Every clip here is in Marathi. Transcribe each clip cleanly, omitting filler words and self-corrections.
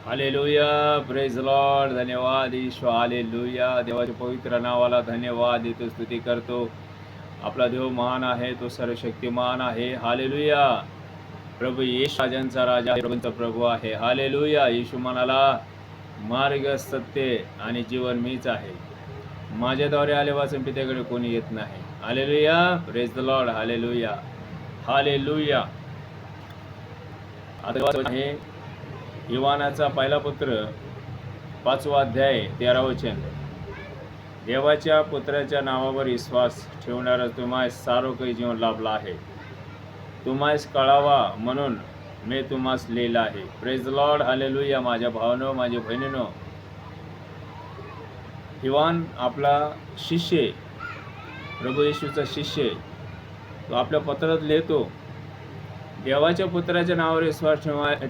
हालेलुया. Praise Lord. धन्यवाद ईश्वर. हालेलुया. देवाच्या पवित्र नावाला धन्यवाद देतो, स्तुती करतो. आपला देव महान आहे, तो सर्वशक्तिमान आहे. हालेलुया. प्रभू येशू राजांचा राजा, प्रभूंचा प्रभू आहे. हालेलुया. येशू म्हणाला, मार्ग, सत्य आणि जीवन मीच आहे. माझ्याद्वारे आले वाचून पित्याकडे कोणी येत नाही. Hallelujah. Praise the lord. Hallelujah. Hallelujah. आता हे योहानाचा पहिला पत्र 5वा अध्याय 13वे वचन. देवाच्या पुत्राच्या नावावर विश्वास ठेवणारा तुम्हास सारो काही जीवन लाभला आहे. तुम्हास कळावा म्हणून मी तुम्हास लिहिलं आहे. Praise Lord. हालेलुया. माझ्या भावांनो, माझ्या बहिणींनो, योहान आपला शिष्य, प्रभू येशूचा शिष्य, तो आपल्या पत्रात लिहितो, देवाच्या पुत्राच्या नावावर विश्वास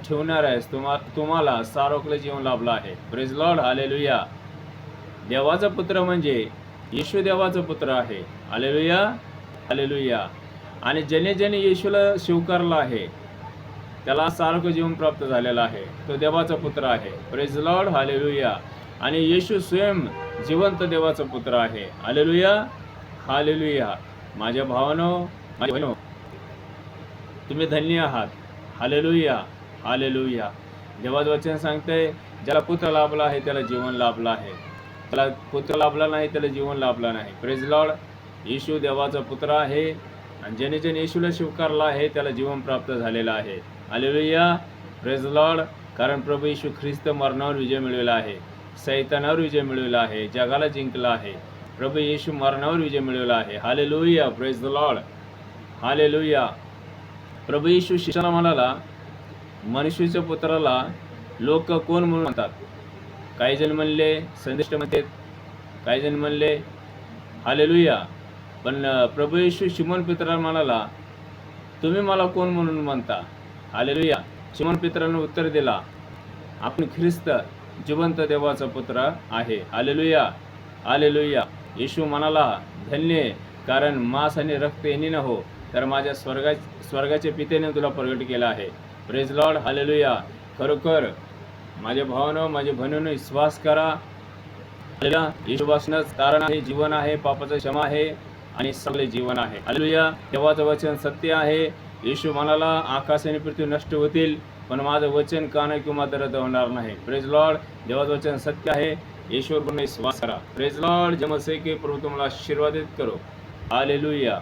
ठेवणार आहेस तुम्हाला सारोकलं जीवन लाभलं आहे. Praise Lord. हालेलुया. देवाचा पुत्र म्हणजे येशू देवाचा पुत्र आहे. हालेलुया. हालेलुया. आणि ज्याने ज्याने येशूला स्वीकारला आहे त्याला सारोकं जीवन प्राप्त झालेलं आहे. तो देवाचा पुत्र आहे. Praise Lord. हालेलुया. आणि येशू स्वयं जिवंत देवाचा पुत्र आहे. हालेलुया. हालेलुया. माझ्या भावांनो, माझ्या बहिणींनो, तुम्ही धन्य आहात. हालेलुया. हालेलुया. देवाचं वचन सांगतंय, ज्याला पुत्र लाभला आहे त्याला जीवन लाभलं आहे. त्याला पुत्र लाभला नाही त्याला जीवन लाभलं नाही. Praise Lord. येशू देवाचा पुत्र आहे आणि ज्याने ज्याने येशूला स्वीकारला आहे त्याला जीवन प्राप्त झालेलं आहे. हालेलुया. Praise Lord. कारण प्रभू येशू ख्रिस्त मरणावर विजय मिळवला आहे, सैतानावर विजय मिळवला आहे, जगाला जिंकला आहे. प्रभू येशू मरणावर विजय मिळवला आहे. Hallelujah. Praise the lord. Hallelujah. प्रभू येशू शिष्याला म्हणाला, मनुष्याच्या पुत्राला लोक कोण म्हणून म्हणतात? काही जण म्हणले संदेष्ट म्हणतात, काही जण म्हणले हालेलुया. पण प्रभू येशू शिमोन पेत्राला म्हणाला, तुम्ही मला कोण म्हणून म्हणता? हालेलुया. शिमोन पेत्राने उत्तर दिला, आपण ख्रिस्त जिवंत देवाचा पुत्र आहे. हालेलुया. हालेलुया. येशू म्हणाला, धन्य, कारण मांस आणि रक्त यांनी न हो, तर माझ्या स्वर्गाच्या पितेने तुला प्रगट केला आहे. Praise Lord. हालेलुया. खरोखर माझ्या भावांनो, माझ्या बहिणींनो, विश्वास करा. येशूपासूनच कारण आहे, जीवन आहे, पापाचा क्षमा आहे आणि सगळे जीवन आहे. हालेलुया. देवाचं वचन सत्य आहे. येशू म्हणाला, आकाश आणि पृथ्वी नष्ट होतील पण माझं वचन काना किंवा रद्द होणार नाही. Praise Lord. देवाचं वचन सत्य आहे. येशूवर पूर्ण विश्वास करा. Praise Lord. जमसे की प्रभू तुम्हाला आशीर्वादित करो. हालेलुया.